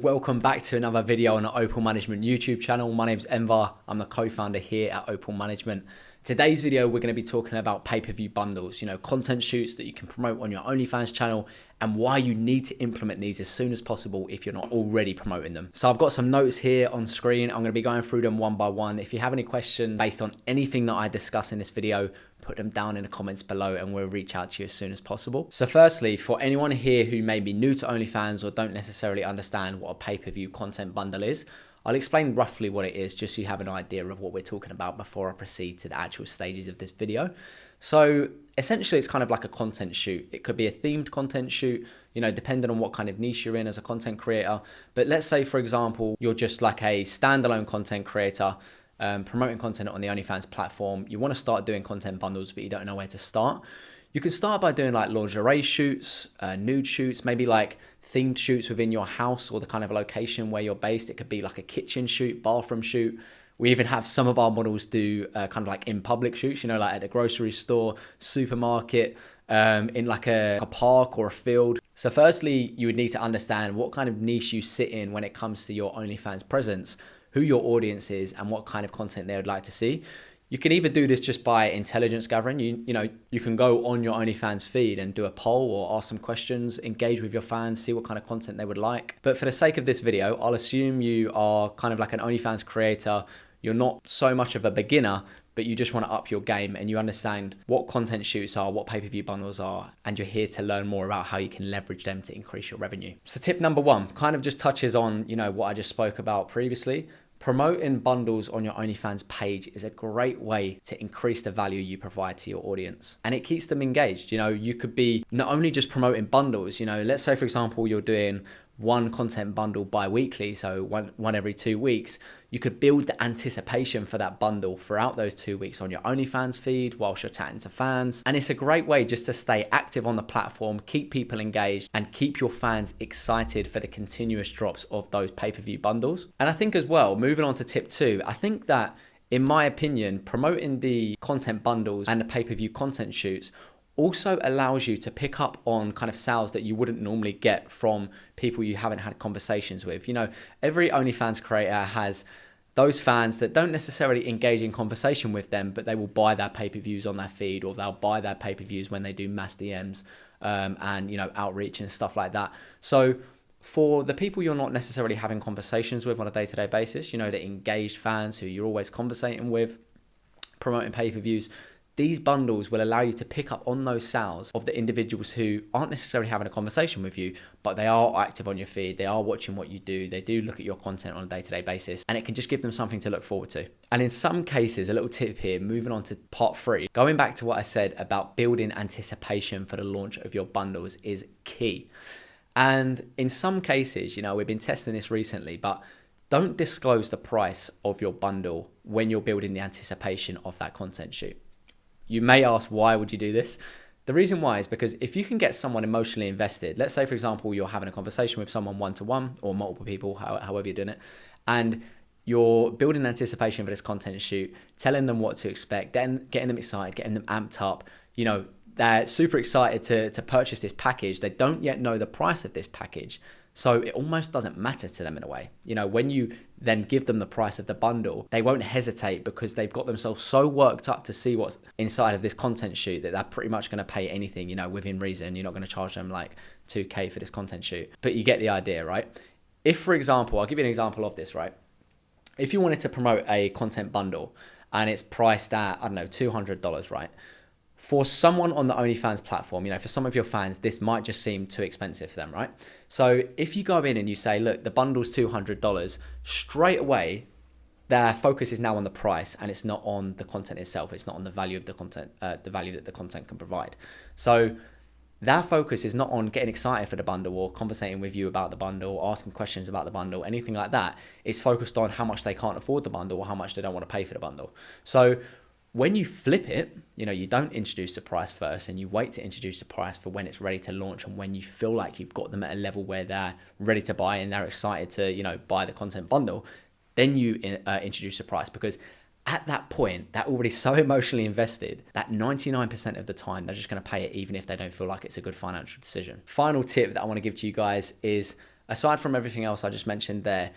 Welcome back to another video on the Opal Management YouTube channel. My name's Enver. I'm the co-founder here at Opal Management. Today's video, we're going to be talking about pay-per-view bundles, content shoots that you can promote on your OnlyFans channel and why you need to implement these as soon as possible if you're not already promoting them. So I've got some notes here on screen. I'm going to be going through them one by one. If you have any questions based on anything that I discuss in this video, put them down in the comments below and we'll reach out to you as soon as possible. So firstly, for anyone here who may be new to OnlyFans or don't necessarily understand what a pay-per-view content bundle is, I'll explain roughly what it is just so you have an idea of what we're talking about before I proceed to the actual stages of this video. So essentially it's kind of like a content shoot. It could be a themed content shoot, depending on what kind of niche you're in as a content creator. But let's say, for example, you're just like a standalone content creator promoting content on the OnlyFans platform. You want to start doing content bundles, but you don't know where to start. You can start by doing like lingerie shoots, nude shoots, maybe like themed shoots within your house or the kind of location where you're based. It could be like a kitchen shoot, bathroom shoot. We even have some of our models do kind of like in public shoots, like at the grocery store, supermarket, in like a park or a field. So firstly, you would need to understand what kind of niche you sit in when it comes to your OnlyFans presence, who your audience is and what kind of content they would like to see. You can either do this just by intelligence gathering. You can go on your OnlyFans feed and do a poll or ask some questions, engage with your fans, see what kind of content they would like. But for the sake of this video, I'll assume you are kind of like an OnlyFans creator. You're not so much of a beginner, but you just want to up your game and you understand what content shoots are, what pay-per-view bundles are, and you're here to learn more about how you can leverage them to increase your revenue. So tip number one kind of just touches on, what I just spoke about previously. Promoting bundles on your OnlyFans page is a great way to increase the value you provide to your audience. And it keeps them engaged. You could be not only just promoting bundles, let's say, for example, you're doing one content bundle bi-weekly, so one every 2 weeks. You could build the anticipation for that bundle throughout those 2 weeks on your OnlyFans feed whilst you're chatting to fans. And it's a great way just to stay active on the platform, keep people engaged, and keep your fans excited for the continuous drops of those pay-per-view bundles. And I think as well, moving on to tip 2, I think that, in my opinion, promoting the content bundles and the pay-per-view content shoots also allows you to pick up on kind of sales that you wouldn't normally get from people you haven't had conversations with. Every OnlyFans creator has those fans that don't necessarily engage in conversation with them, but they will buy their pay-per-views on their feed, or they'll buy their pay-per-views when they do mass DMs and outreach and stuff like that. So for the people you're not necessarily having conversations with on a day-to-day basis, the engaged fans who you're always conversating with, promoting pay-per-views, these bundles will allow you to pick up on those sales of the individuals who aren't necessarily having a conversation with you, but they are active on your feed. They are watching what you do. They do look at your content on a day-to-day basis, and it can just give them something to look forward to. And in some cases, a little tip here, moving on to part 3, going back to what I said about building anticipation for the launch of your bundles is key. And in some cases, we've been testing this recently, but don't disclose the price of your bundle when you're building the anticipation of that content shoot. You may ask, why would you do this? The reason why is because if you can get someone emotionally invested, let's say, for example, you're having a conversation with someone one-to-one or multiple people, however you're doing it, and you're building anticipation for this content shoot, telling them what to expect, then getting them excited, getting them amped up. They're super excited to purchase this package. They don't yet know the price of this package. So it almost doesn't matter to them in a way. When you then give them the price of the bundle, they won't hesitate because they've got themselves so worked up to see what's inside of this content shoot that they're pretty much going to pay anything, within reason. You're not going to charge them like $2,000 for this content shoot, but you get the idea, right? If, for example, I'll give you an example of this, right? If you wanted to promote a content bundle and it's priced at, $200, right? For someone on the OnlyFans platform, for some of your fans, this might just seem too expensive for them, right? So if you go in and you say, look, the bundle's $200, straight away, their focus is now on the price and it's not on the content itself. It's not on the value of the content, the value that the content can provide. So their focus is not on getting excited for the bundle or conversating with you about the bundle, or asking questions about the bundle, anything like that. It's focused on how much they can't afford the bundle or how much they don't want to pay for the bundle. So when you flip it, you don't introduce the price first and you wait to introduce the price for when it's ready to launch and when you feel like you've got them at a level where they're ready to buy and they're excited to, buy the content bundle, then you introduce the price, because at that point, they're already so emotionally invested that 99% of the time, they're just going to pay it even if they don't feel like it's a good financial decision. Final tip that I want to give to you guys is aside from everything else I just mentioned there,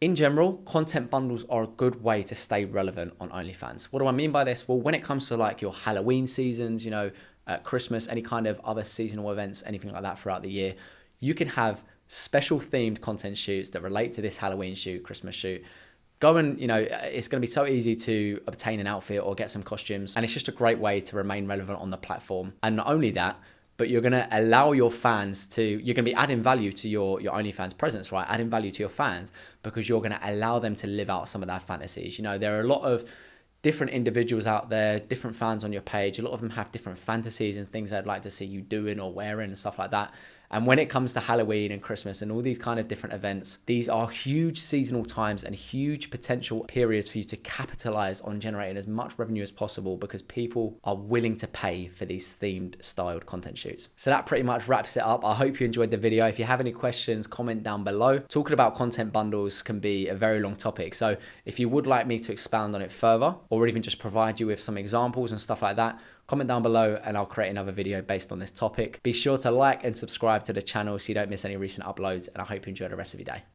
in general, content bundles are a good way to stay relevant on OnlyFans. What do I mean by this? Well, when it comes to like your Halloween seasons, Christmas, any kind of other seasonal events, anything like that throughout the year, you can have special themed content shoots that relate to this Halloween shoot, Christmas shoot. Go and, it's going to be so easy to obtain an outfit or get some costumes. And it's just a great way to remain relevant on the platform. And not only that, but you're going to allow your fans you're going to be adding value to your OnlyFans presence, right? Adding value to your fans because you're going to allow them to live out some of their fantasies. There are a lot of different individuals out there, different fans on your page. A lot of them have different fantasies and things they'd like to see you doing or wearing and stuff like that. And when it comes to Halloween and Christmas and all these kind of different events, these are huge seasonal times and huge potential periods for you to capitalize on generating as much revenue as possible because people are willing to pay for these themed styled content shoots. So that pretty much wraps it up. I hope you enjoyed the video. If you have any questions, comment down below. Talking about content bundles can be a very long topic. So if you would like me to expound on it further or even just provide you with some examples and stuff like that, comment down below and I'll create another video based on this topic. Be sure to like and subscribe to the channel so you don't miss any recent uploads, and I hope you enjoy the rest of your day.